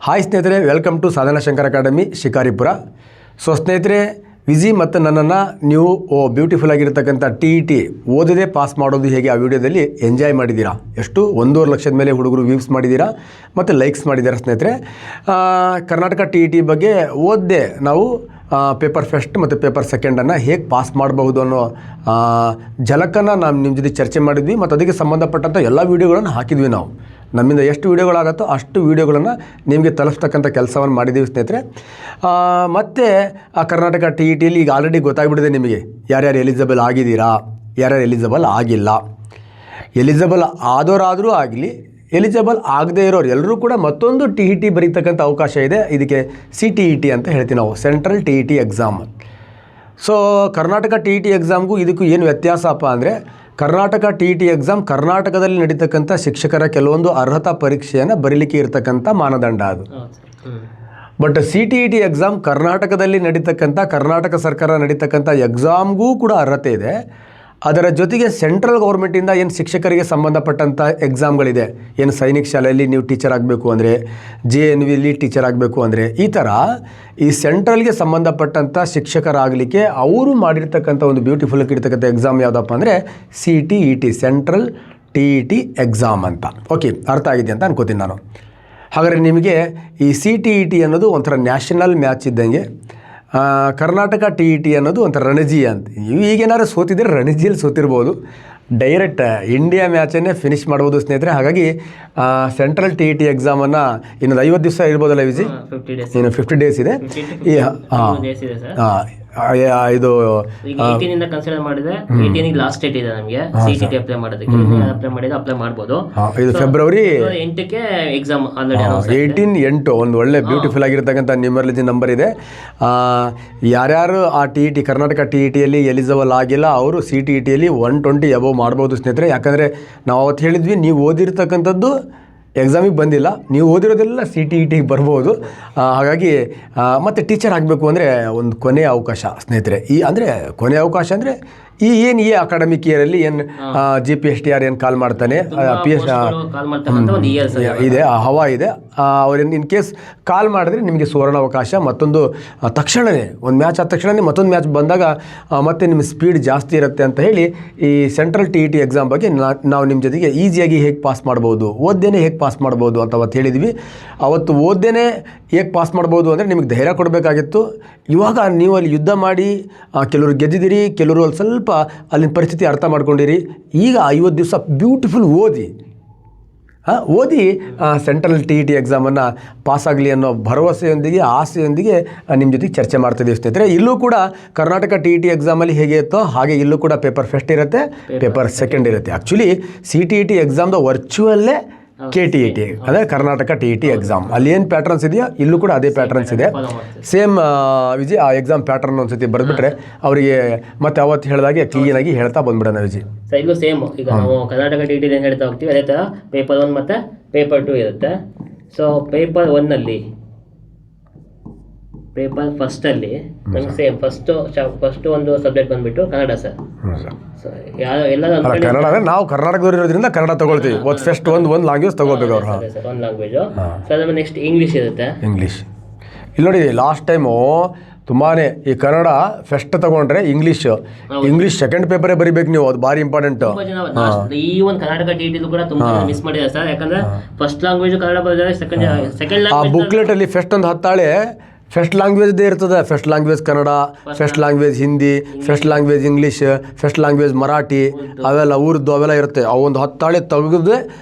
Hi ಸ್ನೇಹಿತರೆ, welcome to Sadhana Shankar academy Shikaripura. So ಸ್ನೇಹಿತರೆ, ವಿಜಿ ಮತ್ತು ನನ್ನನ್ನು ನೀವು ಬ್ಯೂಟಿಫುಲ್ ಆಗಿರ್ತಕ್ಕಂಥ TET ಓದದೇ ಪಾಸ್ ಮಾಡೋದು ಹೇಗೆ ಆ ವಿಡಿಯೋದಲ್ಲಿ ಎಂಜಾಯ್ ಮಾಡಿದ್ದೀರಾ. ಎಷ್ಟು 1.5 ಲಕ್ಷದ ಮೇಲೆ ಹುಡುಗರು ವ್ಯೂಸ್ ಮಾಡಿದ್ದೀರಾ ಮತ್ತು ಲೈಕ್ಸ್ ಮಾಡಿದ್ದೀರಾ. ಸ್ನೇಹಿತರೆ, ಕರ್ನಾಟಕ TET ಬಗ್ಗೆ ಓದದೆ ನಾವು ಪೇಪರ್ ಫಸ್ಟ್ ಮತ್ತು ಪೇಪರ್ ಸೆಕೆಂಡನ್ನು ಹೇಗೆ ಪಾಸ್ ಮಾಡಬಹುದು ಅನ್ನೋ ಝಲಕನ್ನು ನಾವು ನಿಮ್ಮ ಜೊತೆ ಚರ್ಚೆ ಮಾಡಿದ್ವಿ ಮತ್ತು ಅದಕ್ಕೆ ಸಂಬಂಧಪಟ್ಟಂಥ ಎಲ್ಲ ವೀಡಿಯೋಗಳನ್ನು ಹಾಕಿದ್ವಿ. ನಾವು ನಮ್ಮಿಂದ ಎಷ್ಟು ವೀಡಿಯೋಗಳಾಗುತ್ತೋ ಅಷ್ಟು ವೀಡಿಯೋಗಳನ್ನು ನಿಮಗೆ ತಲುಪಿಸ್ತಕ್ಕಂಥ ಕೆಲಸವನ್ನು ಮಾಡಿದ್ದೀವಿ ಸ್ನೇಹಿತರೆ. ಮತ್ತು ಕರ್ನಾಟಕ TETಯಲ್ಲಿ ಈಗ ಆಲ್ರೆಡಿ ಗೊತ್ತಾಗ್ಬಿಟ್ಟಿದೆ ನಿಮಗೆ ಯಾರ್ಯಾರು ಎಲಿಜಿಬಲ್ ಆಗಿದ್ದೀರಾ, ಯಾರ್ಯಾರು ಎಲಿಜಿಬಲ್ ಆಗಿಲ್ಲ. ಎಲಿಜಿಬಲ್ ಆದವರಾದರೂ ಆಗಲಿ, ಎಲಿಜಿಬಲ್ ಆಗದೇ ಇರೋರು ಎಲ್ಲರೂ ಕೂಡ ಮತ್ತೊಂದು TET ಬರೀತಕ್ಕಂಥ ಅವಕಾಶ ಇದೆ. ಇದಕ್ಕೆ CTET ಅಂತ ಹೇಳ್ತೀವಿ ನಾವು, central TET exam. So Karnataka TET ಎಕ್ಸಾಮ್ಗೂ ಇದಕ್ಕೂ ಏನು ವ್ಯತ್ಯಾಸಪ್ಪ ಅಂದರೆ, ಕರ್ನಾಟಕ TET ಎಕ್ಸಾಮ್ ಕರ್ನಾಟಕದಲ್ಲಿ ನಡೀತಕ್ಕಂಥ ಶಿಕ್ಷಕರ ಕೆಲವೊಂದು ಅರ್ಹತಾ ಪರೀಕ್ಷೆಯನ್ನು ಬರೀಲಿಕ್ಕೆ ಇರತಕ್ಕಂಥ ಮಾನದಂಡ ಅದು. ಬಟ್ CTET ಎಕ್ಸಾಮ್ ಕರ್ನಾಟಕದಲ್ಲಿ ನಡೀತಕ್ಕಂಥ, ಕರ್ನಾಟಕ ಸರ್ಕಾರ ನಡೀತಕ್ಕಂಥ ಎಕ್ಸಾಮ್ಗೂ ಕೂಡ ಅರ್ಹತೆ ಇದೆ. ಅದರ ಜೊತೆಗೆ ಸೆಂಟ್ರಲ್ ಗೌರ್ಮೆಂಟಿಂದ ಏನು ಶಿಕ್ಷಕರಿಗೆ ಸಂಬಂಧಪಟ್ಟಂಥ ಎಕ್ಸಾಮ್ಗಳಿದೆ, ಏನು ಸೈನಿಕ್ ಶಾಲೆಯಲ್ಲಿ ನೀವು ಟೀಚರ್ ಆಗಬೇಕು ಅಂದರೆ, JNVಲಿ ಟೀಚರ್ ಆಗಬೇಕು ಅಂದರೆ, ಈ ಥರ ಈ ಸೆಂಟ್ರಲ್ಗೆ ಸಂಬಂಧಪಟ್ಟಂಥ ಶಿಕ್ಷಕರಾಗಲಿಕ್ಕೆ ಅವರು ಮಾಡಿರ್ತಕ್ಕಂಥ ಒಂದು ಬ್ಯೂಟಿಫುಲ್ ಆಗಿರ್ತಕ್ಕಂಥ ಎಕ್ಸಾಮ್ ಯಾವುದಪ್ಪ ಅಂದರೆ CTET, ಸೆಂಟ್ರಲ್ TET ಎಕ್ಸಾಮ್ ಅಂತ. ಓಕೆ, ಅರ್ಥ ಆಗಿದೆ ಅಂತ ಅನ್ಕೋತೀನಿ ನಾನು. ಹಾಗಾದರೆ ನಿಮಗೆ ಈ CTET ಅನ್ನೋದು ಒಂಥರ ನ್ಯಾಷನಲ್ ಮ್ಯಾಚ್ ಇದ್ದಂಗೆ, ಕರ್ನಾಟಕ TET ಅನ್ನೋದು ಒಂಥರ ರಣಜಿ ಅಂತ. ಈಗೇನಾದ್ರು ಸೋತಿದ್ರೆ ರಣಜಿಯಲ್ಲಿ ಸೋತಿರ್ಬೋದು, ಡೈರೆಕ್ಟ್ ಇಂಡಿಯಾ ಮ್ಯಾಚನ್ನೇ ಫಿನಿಷ್ ಮಾಡ್ಬೋದು ಸ್ನೇಹಿತರೆ. ಹಾಗಾಗಿ ಸೆಂಟ್ರಲ್ TET ಎಕ್ಸಾಮನ್ನು ಇನ್ನೊಂದು 50 ದಿವಸ ಇರ್ಬೋದಲ್ಲ ವಿಜಿ? ಇನ್ನು 50 ಡೇಸ್ ಇದೆ. ಇದು ಕನ್ಸಿಡರ್ ಮಾಡಿದ್ರೆ 18 ಲಾಸ್ಟ್ ಡೇಟ್ ಇದೆ ನಮಗೆ CTET ಅಪ್ಲೈ ಮಾಡೋದಕ್ಕೆ. ಅಪ್ಲೈ ಮಾಡ್ಬೋದು. ಇದು ಫೆಬ್ರವರಿ 8ಕ್ಕೆ ಎಕ್ಸಾಮ್ ಆಲ್ರೆಡಿ 18/8 ಒಂದು ಒಳ್ಳೆ ಬ್ಯೂಟಿಫುಲ್ ಆಗಿರ್ತಕ್ಕಂಥ ನ್ಯೂಮರಾಲಜಿ ನಂಬರ್ ಇದೆ. ಯಾರ್ಯಾರು ಆ TET ಕರ್ನಾಟಕ TETಯಲ್ಲಿ ಎಲಿಜಿಬಲ್ ಆಗಿಲ್ಲ ಅವರು CTETಯಲ್ಲಿ 120 ಅಬವ್ ಮಾಡ್ಬೋದು ಸ್ನೇಹಿತರೆ. ಯಾಕಂದರೆ ನಾವು ಅವತ್ತು ಹೇಳಿದ್ವಿ, ನೀವು ಓದಿರ್ತಕ್ಕಂಥದ್ದು ಎಕ್ಸಾಮಿಗೆ ಬಂದಿಲ್ಲ, ನೀವು ಓದಿರೋದೆಲ್ಲ CTETಗೆ ಬರ್ಬೋದು. ಹಾಗಾಗಿ ಮತ್ತು ಟೀಚರ್ ಆಗಬೇಕು ಅಂದರೆ ಒಂದು ಕೊನೆಯ ಅವಕಾಶ ಸ್ನೇಹಿತರೆ. ಅಂದರೆ ಕೊನೆಯ ಅವಕಾಶ ಅಂದರೆ ಏನು ಅಕಾಡೆಮಿಕ್ ಇಯರಲ್ಲಿ ಏನು GPSTR ಏನು ಕಾಲ್ ಮಾಡ್ತಾನೆ, PS ಇದೆ, ಹವಾ ಇದೆ, ಅವ್ರೇನು ಇನ್ ಕೇಸ್ ಕಾಲ್ ಮಾಡಿದ್ರೆ ನಿಮಗೆ ಸುವರ್ಣ ಅವಕಾಶ. ಮತ್ತೊಂದು ತಕ್ಷಣವೇ ಒಂದು ಮ್ಯಾಚ್ ಆದ ತಕ್ಷಣವೇ ಮತ್ತೊಂದು ಮ್ಯಾಚ್ ಬಂದಾಗ ಮತ್ತೆ ನಿಮ್ಮ ಸ್ಪೀಡ್ ಜಾಸ್ತಿ ಇರುತ್ತೆ ಅಂತ ಹೇಳಿ ಈ ಸೆಂಟ್ರಲ್ TET ಎಕ್ಸಾಮ್ ಬಗ್ಗೆ ನಾವು ನಿಮ್ಮ ಜೊತೆಗೆ ಈಸಿಯಾಗಿ ಹೇಗೆ ಪಾಸ್ ಮಾಡ್ಬೋದು, ಓದ್ದೇನೆ ಹೇಗೆ ಪಾಸ್ ಮಾಡ್ಬೋದು ಅಂತ ಅವತ್ತು ಹೇಳಿದ್ವಿ. ಅವತ್ತು ಓದ್ದೇನೆ ಹೇಗೆ ಪಾಸ್ ಮಾಡ್ಬೋದು ಅಂದರೆ ನಿಮಗೆ ಧೈರ್ಯ ಕೊಡಬೇಕಾಗಿತ್ತು. ಇವಾಗ ನೀವು ಅಲ್ಲಿ ಯುದ್ಧ ಮಾಡಿ ಕೆಲವರು ಗೆದ್ದಿದ್ದೀರಿ, ಕೆಲವರು ಅಲ್ಲಿ ಸ್ವಲ್ಪ ಅಲ್ಲಿನ ಪರಿಸ್ಥಿತಿ ಅರ್ಥ ಮಾಡ್ಕೊಂಡಿರಿ. ಈಗ 50 ದಿವಸ ಬ್ಯೂಟಿಫುಲ್ ಓದಿ ಸೆಂಟ್ರಲ್ TET ಎಕ್ಸಾಮನ್ನು ಪಾಸಾಗಲಿ ಅನ್ನೋ ಭರವಸೆಯೊಂದಿಗೆ, ಆಸೆಯೊಂದಿಗೆ ನಿಮ್ಮ ಜೊತೆಗೆ ಚರ್ಚೆ ಮಾಡ್ತಿದ್ದೀವಿ ಸ್ನೇಹಿತರೆ. ಇಲ್ಲೂ ಕೂಡ ಕರ್ನಾಟಕ TET ಎಕ್ಸಾಮಲ್ಲಿ ಹೇಗೆ ಇತ್ತೋ ಹಾಗೆ ಇಲ್ಲೂ ಕೂಡ ಪೇಪರ್ ಫಸ್ಟ್ ಇರುತ್ತೆ, ಪೇಪರ್ ಸೆಕೆಂಡ್ ಇರುತ್ತೆ. ಆ್ಯಕ್ಚುಲಿ CTET ಎಕ್ಸಾಮ್ದು ವರ್ಚುವಲ್ಲೇ KTET ಅಂದರೆ ಕರ್ನಾಟಕ TET ಎಕ್ಸಾಮ್. ಅಲ್ಲಿ ಏನು ಪ್ಯಾಟ್ರನ್ಸ್ ಇದೆಯೋ ಇಲ್ಲೂ ಕೂಡ ಅದೇ ಪ್ಯಾಟ್ರನ್ಸ್ ಇದೆ. ಸೇಮ್ ವಿಜಿ ಆ ಎಕ್ಸಾಮ್ ಪ್ಯಾಟ್ರನ್ ಒಂದ್ಸತಿ ಬರೆದ್ಬಿಟ್ರೆ ಅವರಿಗೆ ಮತ್ತೆ ಅವತ್ತು ಹೇಳಿದಾಗೆ ಕ್ಲೀನಾಗಿ ಹೇಳ್ತಾ ಬಂದ್ಬಿಡೋಣ ವಿಜಿ. ಇದು ಸೇಮ್ ಈಗ ನಾವು ಕರ್ನಾಟಕ TET ಏನು ಹೇಳ್ತಾ ಹೋಗ್ತೀವಿ ಅದೇ ಥರ ಪೇಪರ್ 1 ಮತ್ತು ಪೇಪರ್ 2 ಇರುತ್ತೆ. ಸೊ ಪೇಪರ್ 1ನಲ್ಲಿ, ಪೇಪರ್ ಫಸ್ಟಲ್ಲಿ ನಮ್ಗೆ ಸೇಮ್ ಫಸ್ಟ್ ಒಂದು ಸಬ್ಜೆಕ್ಟ್ ಬಂದ್ಬಿಟ್ಟು ಕನ್ನಡ ಸರ್. ಕನ್ನಡ ಅಂದರೆ ನಾವು ಕರ್ನಾಟಕದವ್ರು ಇರೋದ್ರಿಂದ ಕನ್ನಡ ತಗೊಳ್ತೀವಿ. ಫಸ್ಟ್ ಒಂದು ಲ್ಯಾಂಗ್ವೇಜ್ ತಗೋಬೇಕು ಅವ್ರು. ಒಂದು ಲ್ಯಾಂಗ್ವೇಜು. ಸೊ ಅದಾದ್ಮೇಲೆ ನೆಕ್ಸ್ಟ್ ಇಂಗ್ಲೀಷ್ ಇರುತ್ತೆ. ಇಂಗ್ಲೀಷ್ ಇಲ್ಲಿ ನೋಡಿ, ಲಾಸ್ಟ್ ಟೈಮು ತುಂಬಾ ಈ ಕನ್ನಡ ಫಸ್ಟ್ ತಗೊಂಡ್ರೆ ಇಂಗ್ಲೀಷ್ ಸೆಕೆಂಡ್ ಪೇಪರೇ ಬರಿಬೇಕು ನೀವು, ಅದು ಭಾರಿ ಇಂಪಾರ್ಟೆಂಟ್. ಈ ಒಂದು ಕರ್ನಾಟಕ TET ಕೂಡ ತುಂಬಾ ಮಿಸ್ ಮಾಡಿದ್ದಾರೆ ಸರ್. ಯಾಕಂದ್ರೆ ಫಸ್ಟ್ ಲ್ಯಾಂಗ್ವೇಜ್ ಕನ್ನಡ ಬರೆದಿದ್ದಾರೆ, ಸೆಕೆಂಡ್ ಲ್ಯಾಂಗ್ವೇಜ್ ಬುಕ್ಲೆಟಲ್ಲಿ ಫಸ್ಟ್ ಒಂದು 10 ತಾಳೆ ಫಸ್ಟ್ ಲ್ಯಾಂಗ್ವೇಜ್ದೇ ಇರ್ತದೆ. First language Kannada, first language Hindi, first language English, first language Marathi, ಅವೆಲ್ಲ ಉರ್ದು ಅವೆಲ್ಲ ಇರುತ್ತೆ. ಅವು ಒಂದು 10 ತಾಳೆ ತೆಗೆದು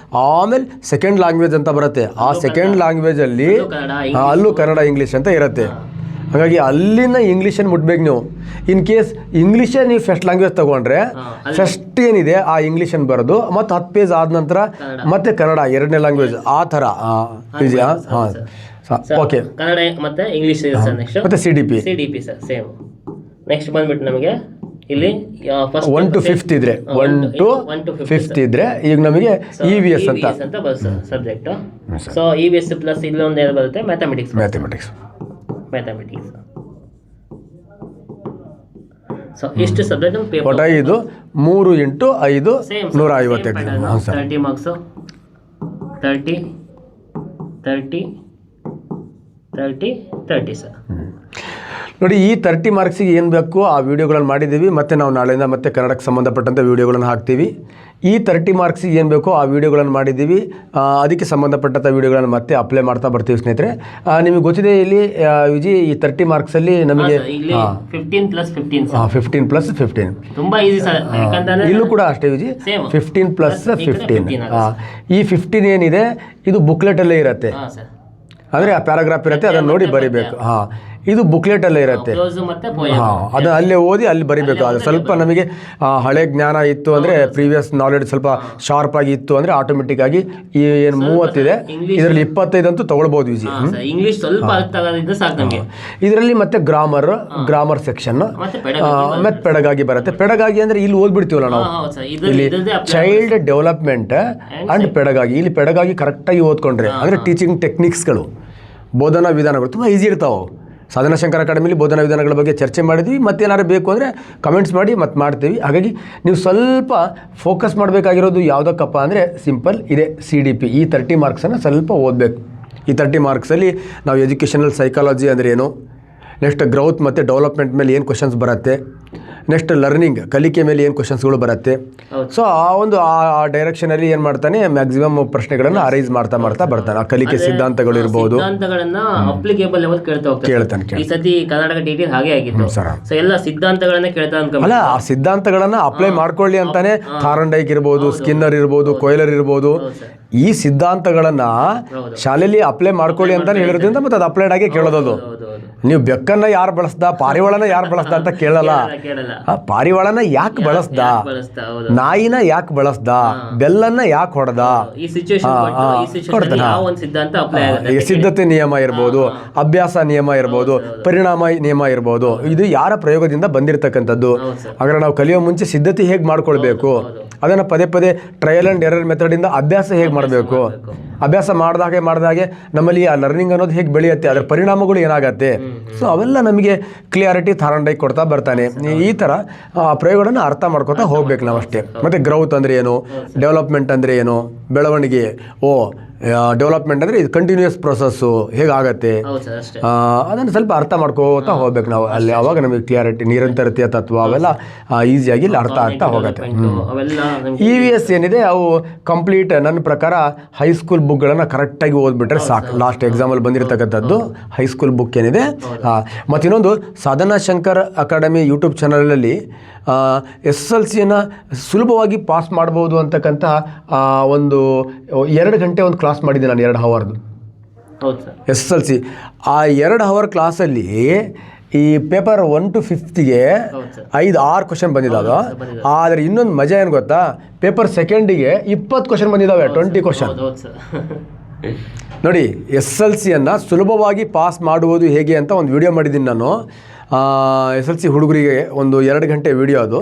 ಆಮೇಲೆ ಸೆಕೆಂಡ್ ಲ್ಯಾಂಗ್ವೇಜ್ ಅಂತ ಬರುತ್ತೆ. ಆ ಸೆಕೆಂಡ್ ಲ್ಯಾಂಗ್ವೇಜಲ್ಲಿ ಅಲ್ಲೂ ಕನ್ನಡ ಇಂಗ್ಲೀಷ್ ಅಂತ ಇರುತ್ತೆ. ಹಾಗಾಗಿ ಅಲ್ಲಿನ ಇಂಗ್ಲೀಷನ್ನು ಮುಟ್ಬೇಕು ನೀವು. ಇನ್ ಕೇಸ್ ಇಂಗ್ಲೀಷೇ ನೀವು ಫಸ್ಟ್ ಲ್ಯಾಂಗ್ವೇಜ್ ತೊಗೊಂಡ್ರೆ ಫಸ್ಟ್ ಏನಿದೆ ಆ ಇಂಗ್ಲೀಷನ್ನು ಬರೋದು, ಮತ್ತು 10 ಪೇಜ್ ಆದ ನಂತರ ಮತ್ತೆ ಕನ್ನಡ 2ನೇ ಲ್ಯಾಂಗ್ವೇಜ್, ಆ ಥರ ಇದೆಯಾ? ಹಾಂ, ಓಕೆ. ಕನ್ನಡ ಮತ್ತೆ ಇಂಗ್ಲೀಷ್ ನೆಕ್ಸ್ಟ್ ಮತ್ತೆ CDP ಸರ್ ಸೇಮ್. ನೆಕ್ಸ್ಟ್ ಬಂದ್ಬಿಟ್ಟು ನಮಗೆ ಇಲ್ಲಿ 1 to 5th ಇದ್ರೆ 1 to 5th ಇದ್ರೆ ಈಗ ನಮಗೆ EVS ಅಂತ ಸಬ್ಜೆಕ್ಟ್. ಸೊ EVS ಪ್ಲಸ್ ಇಲ್ಲೊಂದು ಏನು ಬರುತ್ತೆ, ಮ್ಯಾಥಮೆಟಿಕ್ಸ್. ಸೊ ಇಷ್ಟು ಸಬ್ಜೆಕ್ಟ್ ಪೇಪರ್ ಇದು 3 × 5 150. 30 ಮಾರ್ಕ್ಸ್, 30 30 ಸರ್. ನೋಡಿ, ಈ 30 ಮಾರ್ಕ್ಸಿಗೆ ಏನು ಬೇಕು ಆ ವಿಡಿಯೋಗಳನ್ನು ಮಾಡಿದ್ದೀವಿ. ಮತ್ತು ನಾವು ನಾಳೆಯಿಂದ ಮತ್ತೆ ಕನ್ನಡಕ್ಕೆ ಸಂಬಂಧಪಟ್ಟಂಥ ವಿಡಿಯೋಗಳನ್ನು ಹಾಕ್ತೀವಿ. ಈ 30 ಮಾರ್ಕ್ಸಿಗೆ ಏನು ಬೇಕೋ ಆ ವಿಡಿಯೋಗಳನ್ನು ಮಾಡಿದ್ದೀವಿ. ಅದಕ್ಕೆ ಸಂಬಂಧಪಟ್ಟಂಥ ವಿಡಿಯೋಗಳನ್ನು ಮತ್ತೆ ಅಪ್ಲೈ ಮಾಡ್ತಾ ಬರ್ತೀವಿ ಸ್ನೇಹಿತರೆ. ನಿಮಗೆ ಗೊತ್ತಿದೆ ಇಲ್ಲಿ ವಿಜಿ, ಈ 30 ಮಾರ್ಕ್ಸಲ್ಲಿ ನಮಗೆ 15+15 ತುಂಬಾ ಈಸಿ ಸರ್. ಯಾಕಂದ್ರೆ ಇಲ್ಲೂ ಕೂಡ ಅಷ್ಟೇ ವಿಜಿ, 15+15. ಈ 15 ಏನಿದೆ ಇದು ಬುಕ್ಲೆಟಲ್ಲೇ ಇರುತ್ತೆ. ಅಂದರೆ ಆ ಪ್ಯಾರಾಗ್ರಾಫ್ ಇರುತ್ತೆ, ಅದನ್ನು ನೋಡಿ ಬರಿಬೇಕು. ಇದು ಬುಕ್ಲೆಟಲ್ಲೇ ಇರುತ್ತೆ. ಅದನ್ನು ಅಲ್ಲೇ ಓದಿ ಅಲ್ಲಿ ಬರಿಬೇಕು. ಅದು ಸ್ವಲ್ಪ ನಮಗೆ ಹಳೆ ಜ್ಞಾನ ಇತ್ತು ಅಂದರೆ, ಪ್ರೀವಿಯಸ್ ನಾಲೆಡ್ಜ್ ಸ್ವಲ್ಪ ಶಾರ್ಪ್ ಆಗಿ ಇತ್ತು ಅಂದರೆ ಆಟೋಮೆಟಿಕ್ ಆಗಿ ಈ ಏನು 30 ಇದೆ ಇದರಲ್ಲಿ 25 ಅಂತೂ ತೊಗೊಳ್ಬೋದು ವಿಜಿ. ಇಂಗ್ಲಿಷ್ ಸ್ವಲ್ಪ ಅರ್ಥ ಆಗೋದಿದ್ರೆ ಸಾಕು ನಮಗೆ. ಇದರಲ್ಲಿ ಮತ್ತೆ ಗ್ರಾಮರ್ ಸೆಕ್ಷನ್ ಮತ್ತೆ ಪೆಡಗಾಗಿ ಬರುತ್ತೆ. ಪೆಡಗಾಗಿ ಅಂದರೆ ಇಲ್ಲಿ ಓದ್ಬಿಡ್ತೀವಲ್ಲ ನಾವು, ಇಲ್ಲಿ ಚೈಲ್ಡ್ ಡೆವಲಪ್ಮೆಂಟ್ ಆ್ಯಂಡ್ ಪೆಡಗಾಗಿ. ಇಲ್ಲಿ ಪೆಡಗಾಗಿ ಕರೆಕ್ಟಾಗಿ ಓದ್ಕೊಂಡ್ರೆ ಅಂದರೆ ಟೀಚಿಂಗ್ ಟೆಕ್ನಿಕ್ಸ್ಗಳು, ಬೋಧನಾ ವಿಧಾನಗಳು ತುಂಬ ಈಸಿ ಇರ್ತಾವೆ. ಸಾಧನಾ ಶಂಕರ ಅಕಾಡೆಮಿಲಿ ಬೋಧನಾ ವಿಧಾನಗಳ ಬಗ್ಗೆ ಚರ್ಚೆ ಮಾಡಿದ್ವಿ. ಮತ್ತೇನಾದ್ರು ಬೇಕು ಅಂದರೆ ಕಮೆಂಟ್ಸ್ ಮಾಡಿ ಮತ್ತೆ ಮಾಡ್ತೀವಿ. ಹಾಗಾಗಿ ನೀವು ಸ್ವಲ್ಪ ಫೋಕಸ್ ಮಾಡಬೇಕಾಗಿರೋದು ಯಾವುದಕ್ಕಪ್ಪ ಅಂದರೆ ಸಿಂಪಲ್ ಇದೆ, CDP. ಈ 30 ಮಾರ್ಕ್ಸನ್ನು ಸ್ವಲ್ಪ ಓದಬೇಕು. ಈ 30 ಮಾರ್ಕ್ಸಲ್ಲಿ ನಾವು ಎಜುಕೇಷನಲ್ ಸೈಕಾಲಜಿ ಅಂದರೆ ಏನು, ನೆಕ್ಸ್ಟ್ ಗ್ರೌತ್ ಮತ್ತು ಡೆವಲಪ್ಮೆಂಟ್ ಮೇಲೆ ಏನು ಕ್ವಶನ್ಸ್ ಬರುತ್ತೆ, ನೆಕ್ಸ್ಟ್ ಲರ್ನಿಂಗ್ ಕಲಿಕೆ ಮೇಲೆ ಏನು ಕ್ವಶನ್ಸ್ಗಳು ಬರುತ್ತೆ. ಸೊ ಆ ಡೈರೆಕ್ಷನಲ್ಲಿ ಏನು ಮಾಡ್ತಾನೆ, ಮ್ಯಾಕ್ಸಿಮಮ್ ಪ್ರಶ್ನೆಗಳನ್ನು ಅರೈಸ್ ಮಾಡ್ತಾ ಬರ್ತಾನೆ. ಆ ಕಲಿಕೆ ಸಿದ್ಧಾಂತಗಳು ಇರ್ಬೋದು, ಅಪ್ಲಿಕೇಬಲ್ ಲೆವೆಲ್ ಕೇಳ್ತಾನೆ. ಈ ಸತಿ ಕರ್ನಾಟಕ TT ಹಾಗೆ ಆಗಿತ್ತು ಸರ್. ಸೊ ಎಲ್ಲ ಸಿದ್ಧಾಂತಗಳನ್ನ ಕೇಳ್ತಾ ಅಲ್ಲ, ಆ ಸಿದ್ಧಾಂತಗಳನ್ನ ಅಪ್ಲೈ ಮಾಡ್ಕೊಳ್ಳಿ ಅಂತಾನೆ ಥಾರಂಡೈಕ್ ಇರ್ಬೋದು, ಸ್ಕಿನ್ನರ್ ಇರ್ಬೋದು, ಕೊಯ್ಲರ್ ಇರ್ಬೋದು. ಈ ಸಿದ್ಧಾಂತಗಳನ್ನ ಶಾಲೆಯಲ್ಲಿ ಅಪ್ಲೈ ಮಾಡ್ಕೊಳ್ಳಿ ಅಂತಾನೆ ಹೇಳಿರೋದ್ರಿಂದ ಮತ್ತೆ ಅದು ಅಪ್ಲೈಡ್ ಆಗಿ ಕೇಳೋದು. ನೀವು ಬೆಕ್ಕನ್ನ ಯಾರು ಬಳಸ್ದ, ಪಾರಿವಾಳನ ಯಾರು ಬಳಸ್ದ ಅಂತ ಕೇಳಲ್ಲ. ಪಾರಿವಾಳನ ಯಾಕೆ ಬಳಸ್ದ, ನಾಯಿನ ಯಾಕೆ ಬಳಸ್ದ, ಬೆಲ್ಲನ್ನ ಯಾಕೆ ಹೊಡೆದ, ಸಿದ್ಧತೆ ನಿಯಮ ಇರ್ಬೋದು, ಅಭ್ಯಾಸ ನಿಯಮ ಇರ್ಬೋದು, ಪರಿಣಾಮ ನಿಯಮ ಇರ್ಬೋದು. ಇದು ಯಾರ ಪ್ರಯೋಗದಿಂದ ಬಂದಿರತಕ್ಕಂಥದ್ದು. ಹಾಗಾದ್ರೆ ನಾವು ಕಲಿಯೋ ಮುಂಚೆ ಸಿದ್ಧತೆ ಹೇಗೆ ಮಾಡ್ಕೊಳ್ಬೇಕು, ಅದನ್ನು ಪದೇ ಟ್ರಯಲ್ ಆ್ಯಂಡ್ ಎರರ್ ಮೆಥಡಿಂದ ಅಭ್ಯಾಸ ಹೇಗೆ ಮಾಡಬೇಕು, ಅಭ್ಯಾಸ ಮಾಡಿದಾಗೆ ನಮ್ಮಲ್ಲಿ ಆ ಲರ್ನಿಂಗ್ ಅನ್ನೋದು ಹೇಗೆ ಬೆಳೆಯುತ್ತೆ, ಅದರ ಪರಿಣಾಮಗಳು ಏನಾಗತ್ತೆ. ಸೊ ಅವೆಲ್ಲ ನಮಗೆ ಕ್ಲಿಯಾರಿಟಿ ಥಾರಂಡೈಕ್ ಕೊಡ್ತಾ ಬರ್ತಾನೆ. ಈ ಥರ ಪ್ರಯೋಗಗಳನ್ನು ಅರ್ಥ ಮಾಡ್ಕೊತಾ ಹೋಗ್ಬೇಕು ನಾವು ಅಷ್ಟೇ. ಮತ್ತು ಗ್ರೌತ್ ಅಂದರೆ ಏನು, ಡೆವಲಪ್ಮೆಂಟ್ ಅಂದರೆ ಏನು, ಬೆಳವಣಿಗೆ. ಡೆವಲಪ್ಮೆಂಟ್ ಅಂದರೆ ಇದು ಕಂಟಿನ್ಯೂಯಸ್ ಪ್ರೊಸೆಸ್ಸು ಹೇಗಾಗತ್ತೆ, ಅದನ್ನು ಸ್ವಲ್ಪ ಅರ್ಥ ಮಾಡ್ಕೋತಾ ಹೋಗ್ಬೇಕು ನಾವು ಅಲ್ಲಿ. ಆವಾಗ ನಮಗೆ ಕ್ಲಿಯಾರಿಟಿ, ನಿರಂತರತೆಯ ತತ್ವ ಅವೆಲ್ಲ ಈಸಿಯಾಗಿ ಇಲ್ಲಿ ಅರ್ಥ ಆಗ್ತಾ ಹೋಗುತ್ತೆ. EVS ಏನಿದೆ ಅವು ಕಂಪ್ಲೀಟ್ ನನ್ನ ಪ್ರಕಾರ ಹೈಸ್ಕೂಲ್ ಬುಕ್ಗಳನ್ನು ಕರೆಕ್ಟಾಗಿ ಓದ್ಬಿಟ್ರೆ ಸಾಕು. ಲಾಸ್ಟ್ ಎಕ್ಸಾಮಲ್ಲಿ ಬಂದಿರತಕ್ಕಂಥದ್ದು ಹೈಸ್ಕೂಲ್ ಬುಕ್ ಏನಿದೆ. ಮತ್ತು ಇನ್ನೊಂದು ಸಾಧನಾ ಶಂಕರ್ ಅಕಾಡೆಮಿ ಯೂಟ್ಯೂಬ್ ಚಾನಲಲ್ಲಿ SSLCಯನ್ನು ಸುಲಭವಾಗಿ ಪಾಸ್ ಮಾಡ್ಬೋದು ಅಂತಕ್ಕಂಥ ಒಂದು 2 ಗಂಟೆ ಒಂದು ಕ್ಲಾಸ್ ಮಾಡಿದ್ದೆ ನಾನು, 2 ಅವರ್ದು SSLC. ಆ 2 ಅವರ್ ಕ್ಲಾಸಲ್ಲಿ ಈ ಪೇಪರ್ 1 to 5ಗೆ 5-6 ಕ್ವಶನ್ ಬಂದಿದ್ದಾವೆ. ಆದರೆ ಇನ್ನೊಂದು ಮಜಾ ಏನು ಗೊತ್ತಾ, ಪೇಪರ್ ಸೆಕೆಂಡಿಗೆ 20 ಕ್ವಶನ್ ಬಂದಿದ್ದಾವೆ, 20 ಕ್ವಶನ್. ನೋಡಿ, SSLCಯನ್ನು ಸುಲಭವಾಗಿ ಪಾಸ್ ಮಾಡುವುದು ಹೇಗೆ ಅಂತ ಒಂದು ವಿಡಿಯೋ ಮಾಡಿದ್ದೀನಿ ನಾನು. SSLC ಹುಡುಗರಿಗೆ ಒಂದು 2 ಗಂಟೆ ವಿಡಿಯೋ ಅದು.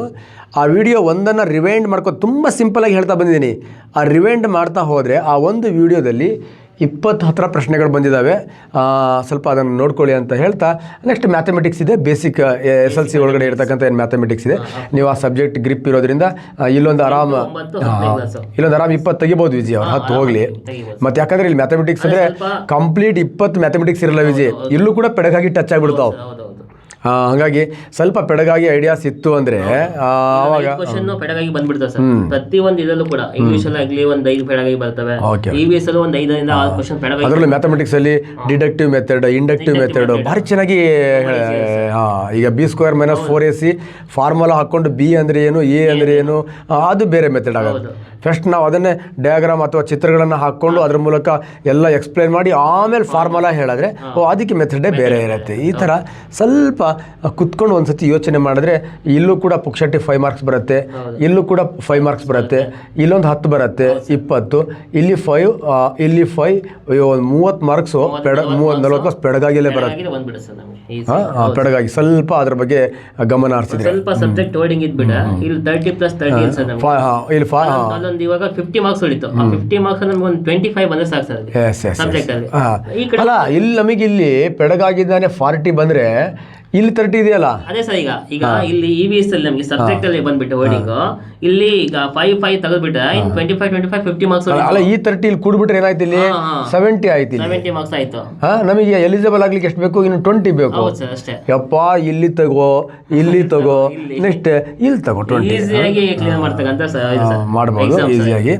ಆ ವಿಡಿಯೋ ಒಂದನ್ನು ರಿವೈಂಡ್ ಮಾಡ್ಕೊಂಡು ತುಂಬ ಸಿಂಪಲಾಗಿ ಹೇಳ್ತಾ ಬಂದಿದ್ದೀನಿ. ಆ ರಿವೈಂಡ್ ಮಾಡ್ತಾ ಹೋದರೆ ಆ ಒಂದು ವಿಡಿಯೋದಲ್ಲಿ 20 ಹತ್ತಿರ ಪ್ರಶ್ನೆಗಳು ಬಂದಿದ್ದಾವೆ. ಸ್ವಲ್ಪ ಅದನ್ನು ನೋಡ್ಕೊಳ್ಳಿ ಅಂತ ಹೇಳ್ತಾ, ನೆಕ್ಸ್ಟ್ ಮ್ಯಾಥಮೆಟಿಕ್ಸ್ ಇದೆ, ಬೇಸಿಕ್ SSLC ಒಳಗಡೆ ಇರ್ತಕ್ಕಂಥ ಏನು ಮ್ಯಾಥಮೆಟಿಕ್ಸ್ ಇದೆ. ನೀವು ಆ ಸಬ್ಜೆಕ್ಟ್ ಗ್ರಿಪ್ ಇರೋದ್ರಿಂದ ಇಲ್ಲೊಂದು ಆರಾಮ್ 20 ತೆಗಿಬೋದು ವಿಜಿ, ಅವ್ರು 10 ಹೋಗಲಿ. ಮತ್ತು ಯಾಕಂದರೆ ಇಲ್ಲಿ ಮ್ಯಾಥಮೆಟಿಕ್ಸ್ ಅಂದರೆ ಕಂಪ್ಲೀಟ್ 20 ಮ್ಯಾಥಮೆಟಿಕ್ಸ್ ಇರಲ್ಲ ವಿಜಿ, ಇಲ್ಲೂ ಕೂಡ ಪೆಡಗಾಗಿ ಟಚ್ ಆಗಿಬಿಡ್ತಾವೆ. ಹಾಗಾಗಿ ಸ್ವಲ್ಪ ಪೆಡಗಾಗಿ ಐಡಿಯಾಸ್ ಇತ್ತು ಅಂದ್ರೆ ಆವಾಗ ಪೆಡಗಾಗಿ ಬಂದ್ಬಿಡ್ತಾವೆ ಸರ್. ಪ್ರತಿಯೊಂದು ಇದರಲ್ಲೂ ಕೂಡ ಇಂಗ್ಲಿಷ್ ಅಲ್ಲಿ ಒಂದು 5 ಪೆಡಗಾಗಿ ಬರ್ತವೆ, EVS ಅಲ್ಲಿ ಒಂದು 5ರಿಂದ 6 ಕ್ವಶನ್ ಪೆಡಗಾಗಿ. ಅದರಲ್ಲಿ ಮ್ಯಾಥಮೆಟಿಕ್ಸ್ ಅಲ್ಲಿ ಡಿಡಕ್ಟಿವ್ ಮೆಥಡ್, ಇಂಡಕ್ಟಿವ್ ಮೆಥಡ್ ಭಾರಿ ಚೆನ್ನಾಗಿ. ಈಗ B² - 4AC ಫಾರ್ಮುಲಾ ಹಾಕೊಂಡು B ಅಂದರೆ ಏನು, A ಅಂದರೆ ಏನು, ಅದು ಬೇರೆ ಮೆಥಡ್ ಆಗುತ್ತೆ. ಫಸ್ಟ್ ನಾವು ಅದನ್ನೇ ಡಯಾಗ್ರಾಮ್ ಅಥವಾ ಚಿತ್ರಗಳನ್ನು ಹಾಕ್ಕೊಂಡು ಅದ್ರ ಮೂಲಕ ಎಲ್ಲ ಎಕ್ಸ್ಪ್ಲೈನ್ ಮಾಡಿ ಆಮೇಲೆ ಫಾರ್ಮುಲಾ ಹೇಳಿದ್ರೆ ಅದಕ್ಕೆ ಮೆಥಡೇ ಬೇರೆ ಇರುತ್ತೆ. ಈ ಥರ ಸ್ವಲ್ಪ ಕುತ್ಕೊಂಡು ಒಂದ್ಸತಿ ಯೋಚನೆ ಮಾಡಿದ್ರೆ ಇಲ್ಲೂ ಕೂಡ ಪುಕ್ಷಟ್ಟಿ 5 ಮಾರ್ಕ್ಸ್ ಬರುತ್ತೆ, ಇಲ್ಲೂ ಕೂಡ 5 ಮಾರ್ಕ್ಸ್ ಬರುತ್ತೆ, ಇಲ್ಲೊಂದು 10 ಬರುತ್ತೆ, 20, ಇಲ್ಲಿ 5, ಇಲ್ಲಿ 5, 30 ಮಾರ್ಕ್ಸು 40 ಮಾರ್ಕ್ಸ್ ಪೆಡಗಾಗಿಲೇ ಬರುತ್ತೆ. ಪೆಡಗಾಗಿ ಸ್ವಲ್ಪ ಅದ್ರ ಬಗ್ಗೆ ಗಮನ ಹರಿಸಿದ್ರೆ ಸ್ವಲ್ಪ ಸಬ್ಜೆಕ್ಟ್ ವರ್ಡಿಂಗ್ ಇದ್ಬಿಡ ಇಲ್ಲಿ 30+30 ಇಲ್ಲಿ ಇವಾಗ 50 ಮಾರ್ಕ್ಸ್ ಉಳಿತು. ಆ 50 ಮಾರ್ಕ್ಸ್ ನಮಗೆ ಒಂದು 25 ಬಂದ್ರೆ ಸಾಕು ಸರ್ ಸಬ್ಜೆಕ್ಟ್ ಅಲ್ಲಿ. ಅಲ್ಲ, ಇಲ್ಲಿ ನಮಗೆ ಇಲ್ಲಿ ಪೆಡಗಾಗಿದ್ದಾನೆ 40 ಬಂದ್ರೆ ಇಲ್ಲಿ 30 ಇದೆಯಲ್ಲ. ಅದೇ ಸರ್, ಈಗ ಇಲ್ಲಿ EVS ಅಲ್ಲಿ ನಮಗೆ ಸಬ್ಜೆಕ್ಟ್ ಅಲ್ಲಿ ಬಂದ್ಬಿಟ್ಟು ವರ್ಡಿಂಗ್ ಇಲ್ಲಿ ಈಗ 5 ತೆಗೆದ್ಬಿಟ್ರೆ ಇನ್ 25 50 ಮಾರ್ಕ್ಸ್ ಅಲ್ಲ, ಈ 30 ಇಲ್ಲಿ ಕೂಡ್ಬಿಟ್ರೆ ಏನಾಯ್ತು, ಇಲ್ಲಿ 70 ಆಯ್ತು, 70 ಮಾರ್ಕ್ಸ್ ಆಯ್ತು. ನಮಗೆ ಎಲಿಜಿಬಲ್ ಆಗ್ಲಿಕ್ಕೆ ಎಷ್ಟು ಬೇಕು, ಇನ್ನು 20 ಬೇಕು. ಹೌದು ಸರ್, ಅಷ್ಟೇ. ಯಪ್ಪ, ಇಲ್ಲಿ ತಗೋ, ಇಲ್ಲಿ ತಗೋ, ನೆಕ್ಸ್ಟ್ ಇಲ್ಲಿ ತಗೋ, 20 ಈಸಿಯಾಗಿ ಕ್ಲಿಯರ್ ಮಾಡ್ತಕ್ಕಂಥ ಮಾಡ್ಬೋದು ಈಸಿಯಾಗಿ.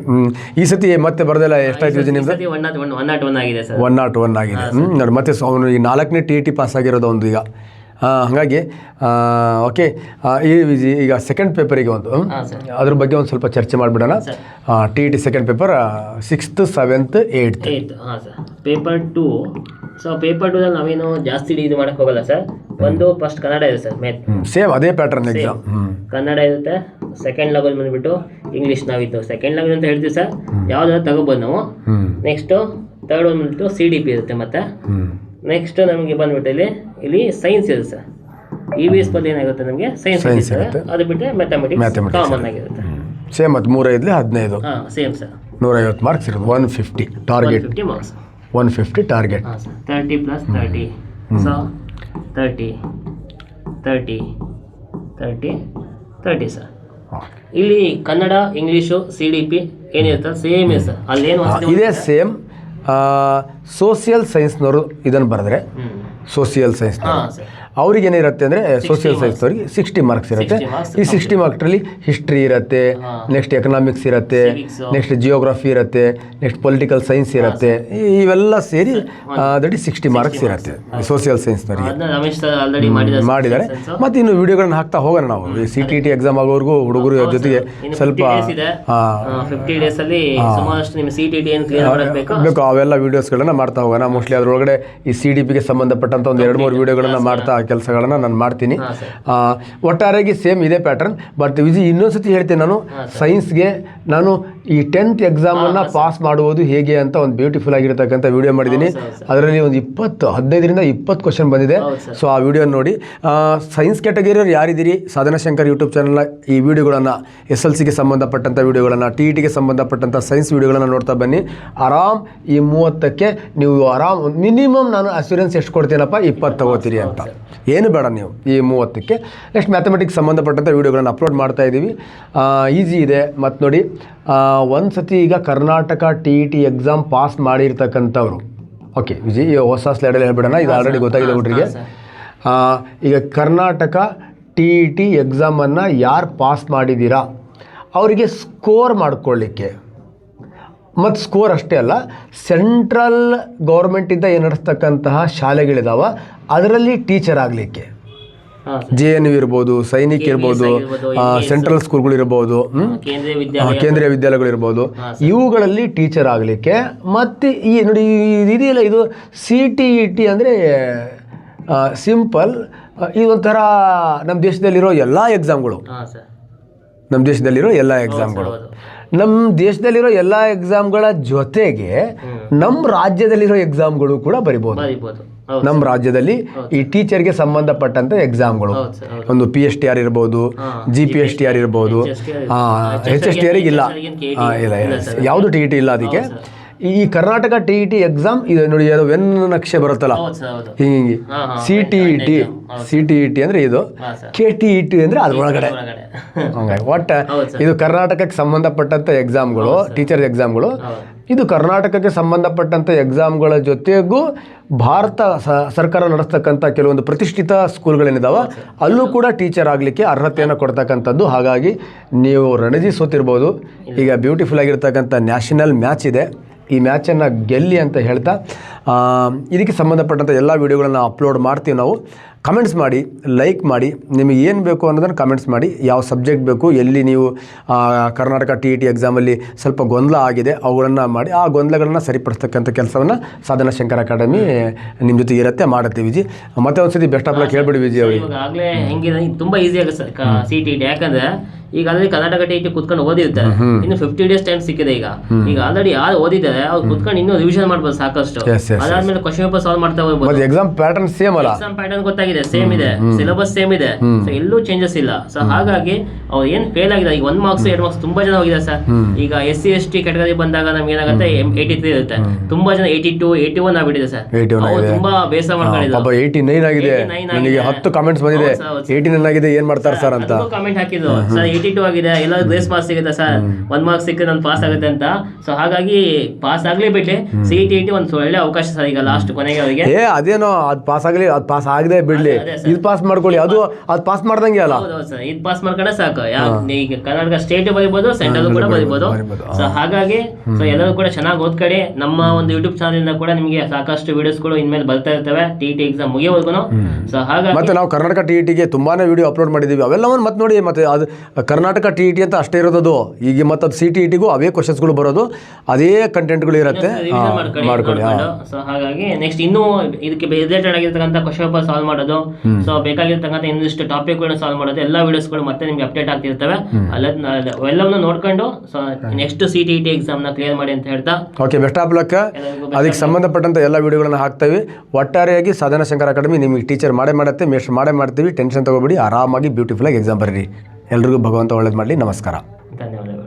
ಈ ಸತಿ ಮತ್ತೆ ಬರ್ದಲ್ಲ ಎಷ್ಟಾಯ್ತು ವಿಜಿ ನಿಮ್ದು? 101 ಆಗಿದೆ ಸರ್. 101 ಆಗಿದೆ. ನೋಡಿ, ಮತ್ತೆ ಅವನು ಈ 4ನೇ TET ಪಾಸ್ ಆಗಿರೋದು ಒಂದು ಈಗ. ಹಾಗಾಗಿ ಓಕೆ, ಈ ವಿಜಿ ಈಗ ಸೆಕೆಂಡ್ ಪೇಪರಿಗೆ ಒಂದು ಅದ್ರ ಬಗ್ಗೆ ಒಂದು ಸ್ವಲ್ಪ ಚರ್ಚೆ ಮಾಡಿಬಿಡೋಣ. TET second paper 6th 7th 8th. ಹಾಂ ಸರ್. ಪೇಪರ್ 2. ಸೊ ಪೇಪರ್ 2 ನಾವೇನು ಜಾಸ್ತಿ ಇದು ಮಾಡೋಕ್ಕೆ ಹೋಗಲ್ಲ ಸರ್. ಒಂದು ಫಸ್ಟ್ ಕನ್ನಡ ಇದೆ ಸರ್, ಮೇನ್ ಸೇಮ್ ಅದೇ ಪ್ಯಾಟರ್ನ್ ಎಕ್ಸಾಮ್. ಕನ್ನಡ ಇರುತ್ತೆ. ಸೆಕೆಂಡ್ ಲ್ಯಾಂಗ್ವೇಜ್ ಬಂದುಬಿಟ್ಟು ಇಂಗ್ಲೀಷ್ ನಾವಿತ್ತು ಸೆಕೆಂಡ್ ಲ್ಯಾಂಗ್ವೇಜ್ ಅಂತ ಹೇಳ್ತೀವಿ ಸರ್. ಯಾವ್ದಾದ್ರು ತಗೋಬೋದು ನಾವು. ನೆಕ್ಸ್ಟು ಥರ್ಡ್ ಒಂದು ಬಂದುಬಿಟ್ಟು CDP ಇರುತ್ತೆ. ಮತ್ತು ನೆಕ್ಸ್ಟ್ ನಮಗೆ ಬಂದ್ಬಿಟ್ಟು ಇಲ್ಲಿ ಸೈನ್ಸ್ ಇದೆ ಸರ್. EVS ಬಂದು ಏನಾಗುತ್ತೆ ನಮಗೆ ಸೈನ್ಸ್ ಇರುತ್ತೆ. ಅದು ಬಿಟ್ಟರೆ ಮ್ಯಾಥಮೆಟಿಕ್ಸ್ ಕಾಮನ್ ಆಗಿರುತ್ತೆ. ಸೇಮ್ ಅದು 3 15. ಹಾಂ, ಸೇಮ್ ಸರ್. 150 ಮಾರ್ಕ್ಸ್ ಇರೋದು. 150 ಟಾರ್ಗೆಟ್. 150 ಮಾರ್ಕ್ಸ್. 150 ಟಾರ್ಗೆಟ್. ಹಾಂ ಸರ್. 30 + 30. So 30 30 30 30 sir. ಇಲ್ಲಿ ಕನ್ನಡ ಇಂಗ್ಲೀಷು CDP ಏನಿರುತ್ತೆ ಸೇಮ್ ಇದೆ ಸರ್. ಅಲ್ಲೇನು ಇದೇ ಸೇಮ್. ಸೋಷಿಯಲ್ ಸೈನ್ಸ್ನವರು ಇದನ್ನು ಬರೆದ್ರೆ, ಸೋಷಿಯಲ್ ಸೈನ್ಸ್ನವರು ಅವ್ರಿಗೇನಿರುತ್ತೆ ಅಂದರೆ ಸೋಷಿಯಲ್ ಸೈನ್ಸ್ನವ್ರಿಗೆ 60 ಮಾರ್ಕ್ಸ್ ಇರುತ್ತೆ. ಈ 60 ಮಾರ್ಕ್ಸ್ರಲ್ಲಿ ಹಿಸ್ಟ್ರಿ ಇರುತ್ತೆ, ನೆಕ್ಸ್ಟ್ ಎಕನಾಮಿಕ್ಸ್ ಇರುತ್ತೆ, ನೆಕ್ಸ್ಟ್ ಜಿಯೋಗ್ರಫಿ ಇರುತ್ತೆ, ನೆಕ್ಸ್ಟ್ ಪೊಲಿಟಿಕಲ್ ಸೈನ್ಸ್ ಇರುತ್ತೆ. ಇವೆಲ್ಲ ಸೇರಿ ದಟ್ 60 ಮಾರ್ಕ್ಸ್ ಇರುತ್ತೆ ಸೋಷಿಯಲ್ ಸೈನ್ಸ್ನವರಿಗೆ ಮಾಡಿದ್ದಾರೆ. ಮತ್ತು ಇನ್ನು ವಿಡಿಯೋಗಳನ್ನ ಹಾಕ್ತಾ ಹೋಗೋಣ ನಾವು. ಈ CTET ಎಕ್ಸಾಮ್ ಆಗೋವರೆಗೂ ಹುಡುಗರು ಜೊತೆಗೆ ಸ್ವಲ್ಪ 50 ಡೇಸಲ್ಲಿ ಬೇಕು ಅವೆಲ್ಲ ವೀಡಿಯೋಸ್ಗಳನ್ನ ಮಾಡ್ತಾ ಹೋಗೋಣ. ಮೋಸ್ಟ್ಲಿ ಅದರೊಳಗಡೆ ಈ CDPಗೆ ಸಂಬಂಧಪಟ್ಟಂಥ ಒಂದು 2-3 ವೀಡಿಯೋಗಳನ್ನ ಮಾಡ್ತಾ ಕೆಲಸಗಳನ್ನು ನಾನು ಮಾಡ್ತೀನಿ. ಒಟ್ಟಾರೆಯಾಗಿ ಸೇಮ್ ಇದೇ ಪ್ಯಾಟರ್ನ್. ಬಟ್ ವಿಜಿ ಇನ್ನೊಂದ್ಸತಿ ಹೇಳ್ತೇನೆ, ನಾನು ಸೈನ್ಸ್ಗೆ ನಾನು ಈ 10th ಎಕ್ಸಾಮನ್ನು ಪಾಸ್ ಮಾಡುವುದು ಹೇಗೆ ಅಂತ ಒಂದು ಬ್ಯೂಟಿಫುಲ್ ಆಗಿರತಕ್ಕಂಥ ವಿಡಿಯೋ ಮಾಡಿದ್ದೀನಿ. ಅದರಲ್ಲಿ ಒಂದು 15ರಿಂದ 20 ಕ್ವಶನ್ ಬಂದಿದೆ. ಸೊ ಆ ವಿಡಿಯೋ ನೋಡಿ. ಸೈನ್ಸ್ ಕ್ಯಾಟಗರಿಯವ್ರು ಯಾರಿದ್ದೀರಿ, ಸಾಧನಾ ಶಂಕರ್ ಯೂಟ್ಯೂಬ್ ಚಾನಲ್ನ ಈ ವಿಡಿಯೋಗಳನ್ನು SLCಗೆ ಸಂಬಂಧಪಟ್ಟಂಥ ವಿಡಿಯೋಗಳನ್ನು, TETಗೆ ಸಂಬಂಧಪಟ್ಟಂಥ ಸೈನ್ಸ್ ವಿಡಿಯೋಗಳನ್ನು ನೋಡ್ತಾ ಬನ್ನಿ. ಆರಾಮ್ ಈ 30ಕ್ಕೆ ನೀವು ಆರಾಮ್ ಮಿನಿಮಮ್ ನಾನು ಅಶ್ಯೂರೆನ್ಸ್ ಎಷ್ಟು ಕೊಡ್ತೀನಪ್ಪ, 20 ತಗೋತೀರಿ ಅಂತ. ಏನು ಬೇಡ ನೀವು ಈ 30ಕ್ಕೆ. ನೆಕ್ಸ್ಟ್ ಮ್ಯಾಥಮೆಟಿಕ್ಸ್ ಸಂಬಂಧಪಟ್ಟಂಥ ವೀಡಿಯೋಗಳನ್ನು ಅಪ್ಲೋಡ್ ಮಾಡ್ತಾ ಇದ್ದೀವಿ. ಈಸಿ ಇದೆ. ಮತ್ತು ನೋಡಿ, ಒಂದು ಸತಿ ಈಗ ಕರ್ನಾಟಕ TET ಎಕ್ಸಾಮ್ ಪಾಸ್ ಮಾಡಿರ್ತಕ್ಕಂಥವ್ರು, ಓಕೆ ವಿಜಿ ಹೊಸ ಸ್ಲೈಡಲ್ಲಿ ಹೇಳ್ಬಿಡೋಣ, ಇದು ಆಲ್ರೆಡಿ ಗೊತ್ತಾಗಿದೆ ಹುಡುಗರಿಗೆ. ಈಗ ಕರ್ನಾಟಕ TET ಎಕ್ಸಾಮನ್ನು ಯಾರು ಪಾಸ್ ಮಾಡಿದ್ದೀರಾ ಅವರಿಗೆ ಸ್ಕೋರ್ ಮಾಡ್ಕೊಳ್ಳಿಕ್ಕೆ, ಮತ್ತು ಸ್ಕೋರ್ ಅಷ್ಟೇ ಅಲ್ಲ, ಸೆಂಟ್ರಲ್ ಗೌರ್ಮೆಂಟಿಂದ ಏನು ನಡೆಸ್ತಕ್ಕಂತಹ ಶಾಲೆಗಳಿದಾವ ಅದರಲ್ಲಿ ಟೀಚರ್ ಆಗಲಿಕ್ಕೆ, JNU ಇರ್ಬೋದು, ಸೈನಿಕ್ ಇರ್ಬೋದು, ಸೆಂಟ್ರಲ್ ಸ್ಕೂಲ್ಗಳಿರ್ಬೋದು, ಕೇಂದ್ರೀಯ ವಿದ್ಯಾಲಯಗಳಿರ್ಬೋದು, ಇವುಗಳಲ್ಲಿ ಟೀಚರ್ ಆಗಲಿಕ್ಕೆ. ಮತ್ತು ಈ ನೋಡಿ ಇದೆಯಲ್ಲ, ಇದು CTET ಅಂದರೆ ಸಿಂಪಲ್, ಇದೊಂಥರ ನಮ್ಮ ದೇಶದಲ್ಲಿರೋ ಎಲ್ಲ ಎಕ್ಸಾಮ್ಗಳು, ನಮ್ಮ ದೇಶದಲ್ಲಿರೋ ಎಲ್ಲ ಎಕ್ಸಾಮ್ಗಳ ಜೊತೆಗೆ ನಮ್ಮ ರಾಜ್ಯದಲ್ಲಿರೋ ಎಕ್ಸಾಮ್ಗಳು ಕೂಡ ಬರಿಬೋದು. ನಮ್ಮ ರಾಜ್ಯದಲ್ಲಿ ಈ ಟೀಚರ್ಗೆ ಸಂಬಂಧಪಟ್ಟಂಥ ಎಕ್ಸಾಮ್ಗಳು, ಒಂದು PSTR ಇರ್ಬೋದು, GPSTR ಇರ್ಬೋದು, HSTR ಇಲ್ಲ, ಯಾವುದು TET ಇಲ್ಲ. ಅದಕ್ಕೆ ಈ ಕರ್ನಾಟಕ TET ಎಕ್ಸಾಮ್ ಇದು ನೋಡಿ, ಯಾರು ವೆನ್ ನಕ್ಷೆ ಬರುತ್ತಲ್ಲ ಹಿಂಗೆ, CTET ಅಂದರೆ ಇದು, KTET ಅಂದರೆ ಅದ್ರೊಳಗಡೆ. ಹಂಗಾಗಿ ಒಟ್ಟು ಇದು ಕರ್ನಾಟಕಕ್ಕೆ ಸಂಬಂಧಪಟ್ಟಂಥ ಎಕ್ಸಾಮ್ಗಳು, ಟೀಚರ್ ಎಕ್ಸಾಮ್ಗಳು. ಇದು ಕರ್ನಾಟಕಕ್ಕೆ ಸಂಬಂಧಪಟ್ಟಂಥ ಎಕ್ಸಾಮ್ಗಳ ಜೊತೆಗೂ ಭಾರತ ಸರ್ಕಾರ ನಡೆಸ್ತಕ್ಕಂಥ ಕೆಲವೊಂದು ಪ್ರತಿಷ್ಠಿತ ಸ್ಕೂಲ್ಗಳೇನಿದಾವೆ ಅಲ್ಲೂ ಕೂಡ ಟೀಚರ್ ಆಗಲಿಕ್ಕೆ ಅರ್ಹತೆಯನ್ನು ಕೊಡ್ತಕ್ಕಂಥದ್ದು. ಹಾಗಾಗಿ ನೀವು ರಣಜಿ ಸೋತಿರ್ಬೋದು. ಈಗ ಬ್ಯೂಟಿಫುಲ್ ಆಗಿರ್ತಕ್ಕಂಥ ನ್ಯಾಷನಲ್ ಮ್ಯಾಚ್ ಇದೆ, ಈ ಮ್ಯಾಚನ್ನು ಗೆಲ್ಲಿ ಅಂತ ಹೇಳ್ತಾ ಇದಕ್ಕೆ ಸಂಬಂಧಪಟ್ಟಂಥ ಎಲ್ಲ ವೀಡಿಯೋಗಳನ್ನು ಅಪ್ಲೋಡ್ ಮಾಡ್ತೀವಿ ನಾವು. ಕಮೆಂಟ್ಸ್ ಮಾಡಿ, ಲೈಕ್ ಮಾಡಿ, ನಿಮಗೆ ಏನು ಬೇಕು ಅನ್ನೋದನ್ನು ಕಮೆಂಟ್ಸ್ ಮಾಡಿ. ಯಾವ ಸಬ್ಜೆಕ್ಟ್ ಬೇಕು, ಎಲ್ಲಿ ನೀವು ಕರ್ನಾಟಕ TET ಎಕ್ಸಾಮಲ್ಲಿ ಸ್ವಲ್ಪ ಗೊಂದಲ ಆಗಿದೆ ಅವುಗಳನ್ನು ಮಾಡಿ, ಆ ಗೊಂದಲಗಳನ್ನು ಸರಿಪಡಿಸ್ತಕ್ಕಂಥ ಕೆಲಸವನ್ನು ಸಾಧನಾ ಶಂಕರ್ ಅಕಾಡೆಮಿ ನಿಮ್ಮ ಜೊತೆ ಇರುತ್ತೆ, ಮಾಡುತ್ತೆ. ವಿಜಿ ಮತ್ತೆ ಒಂದ್ಸತಿ ಬೆಸ್ಟ್ ಆಫ್ ಲಕ್ ಹೇಳ್ಬಿಡಿ ವಿಜಿ ಅವರಿಗೆ. ಆಗಲೇ ಹೆಂಗಿದೆ, ತುಂಬ ಈಸಿ ಆಗುತ್ತೆ ಸರ್ CTET. ಯಾಕಂದರೆ ಈಗ ಆಲ್ರೆಡಿ ಕರ್ನಾಟಕ TET ಕುತ್ಕೊಂಡು ಓದಿರ್ತಾರೆ, ಇನ್ನು 50 ಡೇಸ್ ಟೈಮ್ ಸಿಕ್ಕಿದೆ. ಈಗ ಆಲ್ರೆಡಿ ಯಾರು ಓದಿದ್ದಾರೆ ಅವ್ರು ಕುತ್ಕೊಂಡು ಇನ್ನೂ ರಿವಿಷನ್ ಮಾಡ್ಬೋದು ಸಾಕಷ್ಟು. ಅದಾದ್ಮೇಲೆ ಕ್ವಶನ್ ಪೇಪರ್ ಸಾಲ್ವ್ ಮಾಡ್ತಾ ಹೋಗ್ಬೋದು. ಮತ್ತೆ ಎಕ್ಸಾಮ್ ಪ್ಯಾಟರ್ನ್ ಸೇಮ್ ಅಲ್ಲ, ಎಕ್ಸಾಮ್ ಪ್ಯಾಟರ್ನ್ ಗೊತ್ತಾಗಿದೆ, ಸೇಮ್ ಇದೆ, ಸಿಲೆಬಸ್ ಸೇಮ್ ಇದೆ, ಸೊ ಎಲ್ಲೂ ಚೇಂಜಸ್ ಇಲ್ಲ. ಸೊ ಹಾಗಾಗಿ ಅವ್ರು ಏನ್ ಫೇಲ್ ಆಗಿದೆ ಈಗ 1 ಮಾರ್ಕ್ಸ್ 2 ಮಾರ್ಕ್ಸ್ ತುಂಬಾ ಜನ ಹೋಗಿದೆ ಸರ್. ಈಗ SC ST ಕ್ಯಾಟಗರಿ ಬಂದಾಗ ನಮ್ಗೆ ಏನಾಗುತ್ತೆ 83 ಇರುತ್ತೆ, ತುಂಬಾ ಜನ 82 81 ಆಗ್ಬಿಟ್ಟಿದೆ ಸರ್. ಅವ್ರು ತುಂಬಾ ಬೇಸರ ಮಾಡ್ಕೊಂಡಿದ್ರು. 89 ಆಗಿದೆ, ನನಗೆ 10 ಕಾಮೆಂಟ್ಸ್ ಬಂದಿದೆ 89 ಆಗಿದೆ, ಏನ್ ಮಾಡ್ತಾರೆ ಸರ್ ಅಂತ ಕಾಮೆಂಟ್ ಹಾಕಿದ್ರು. ಸರ್ 82 ಆಗಿದೆ, ಎಲ್ಲ ಗ್ರೇಸ್ ಮಾರ್ಕ್ಸ್ ಸಿಗುತ್ತೆ ಸರ್, 1 ಮಾರ್ಕ್ಸ್ ಸಿಕ್ಕರೆ ನಾನು ಪಾಸ್ ಆಗುತ್ತೆ ಅಂತ. ಸೊ ಹಾಗಾಗಿ ಪಾಸ್ ಆಗ್ಲೇ ಬಿಟ್ಲಿ, CET ಒಂದು ಒಳ್ಳೆ ಅವಕಾಶ ಸರ್ ಈಗ ಲಾಸ್ಟ್ ಕೊನೆಗೆ ಅವರಿಗೆ. ಅದೇನೋ ಅದು ಪಾಸ್ ಆಗಲಿ, ಅದು ಪಾಸ್ ಆಗದೆ ಬಿಡ್ಲಿ, ಇದು ಪಾಸ್ ಮಾಡ್ಕೊಳ್ಳಿ, ಅದು ಪಾಸ್ ಮಾಡ್ದಂಗೆ ಅಲ್ಲ. ಹೌದು ಸರ್, ಇದು ಪಾಸ್ ಮಾಡ್ಕೊಂಡ್ರೆ ಸಾಕು. ಈಗ ಕರ್ನಾಟಕ ಸ್ಟೇಟ್ ಬರೀಬಹುದು, ಸೆಂಟ್ರಲ್ ಕೂಡ ಬರೀಬಹುದು. ಸೊ ಹಾಗಾಗಿ ಸೊ ಎಲ್ಲರೂ ಕೂಡ ಚೆನ್ನಾಗಿ ಓದ್ಕೊಳ್ಳಿ. ನಮ್ಮ ಒಂದು ಯೂಟ್ಯೂಬ್ ಚಾನಲ್ ಇಂದ ಕೂಡ ನಿಮಗೆ ಸಾಕಷ್ಟು ವಿಡಿಯೋಸ್ಗಳು ಇನ್ಮೇಲೆ ಬರ್ತಾ ಇರ್ತವೆ TET ಎಕ್ಸಾಮ್ ಮುಗಿಯೋವರೆಗೂ. ಸೊ ಹಾಗಾಗಿ ಮತ್ತೆ ನಾವು ಕರ್ನಾಟಕ TETಗೆ ತುಂಬಾನೇ ವಿಡಿಯೋ ಅಪ್ಲೋಡ್ ಮಾಡಿದ್ದೀವಿ, ಅವೆಲ್ಲವನ್ನು ಮತ್ತೆ ನೋಡಿ. ಮತ್ತೆ ಅದು ಕರ್ನಾಟಕ TET ಅಂತ ಅಷ್ಟೇ ಇರೋದು, ಈಗ ಮತ್ತೆ ಅದು CTETಗೂ ಅವೇ ಕ್ವಶನ್ಸ್ಗಳು ಬರೋದು, ಅದೇ ಕಂಟೆಂಟ್ಗಳು ಇರುತ್ತೆ, ಮಾಡ್ಕೊಳ್ಳಿ. ಸೊ ಹಾಗಾಗಿ ನೆಕ್ಸ್ಟ್ ಇನ್ನೂ ಇದಕ್ಕೆ ರಿಲೇಟೆಡ್ ಆಗಿರ್ತಕ್ಕಂಥ ಕ್ವಶನ್ ಪೇಪರ್ ಸಾಲ್ವ್ ಮಾಡೋದು, ಸೊ ಬೇಕಾಗಿರ್ತಕ್ಕಂಥ ಇನ್ನಿಷ್ಟು ಟಾಪಿಕ್ಗಳನ್ನ ಸಾಲ್ವ್ ಮಾಡೋದು, ಎಲ್ಲ ವಿಡಿಯೋಸ್ಗಳು ಮತ್ತೆ ನಿಮ್ಗೆ ಅಪ್ಡೇಟ್ ಆಗ್ತಿರ್ತವೆ. ಎಲ್ಲವನ್ನು ನೋಡ್ಕೊಂಡು ಸೊ ನೆಕ್ಸ್ಟ್ CTET ಎಕ್ಸಾಮ್ ನ ಕ್ಲಿಯರ್ ಮಾಡಿ ಅಂತ ಹೇಳ್ತಾ, ಓಕೆ, ಬೆಸ್ಟ್ ಆಫ್ ಲಕ್. ಅದಕ್ಕೆ ಸಂಬಂಧಪಟ್ಟಂತ ಎಲ್ಲ ವಿಡಿಯೋಗಳನ್ನ ಹಾಕ್ತೇವೆ. ಒಟ್ಟಾರೆಯಾಗಿ ಸಾಧನಾ ಶಂಕರ್ ಅಕಾಡೆಮಿ ನಿಮಗೆ ಟೀಚರ್ ಮಾಡುತ್ತೆ, ಮೇಸ್ಟ್ ಮಾಡ್ತೀವಿ. ಟೆನ್ಷನ್ ತಗೋಬೇಡಿ, ಆರಾಮಾಗಿ ಬ್ಯೂಟಿಫುಲ್ ಆಗಿ ಎಕ್ಸಾಮ್ ಬರೀರಿ. ಎಲ್ರಿಗೂ ಭಗವಂತ ಒಳ್ಳೇದು ಮಾಡಲಿ. ನಮಸ್ಕಾರ, ಧನ್ಯವಾದಗಳು.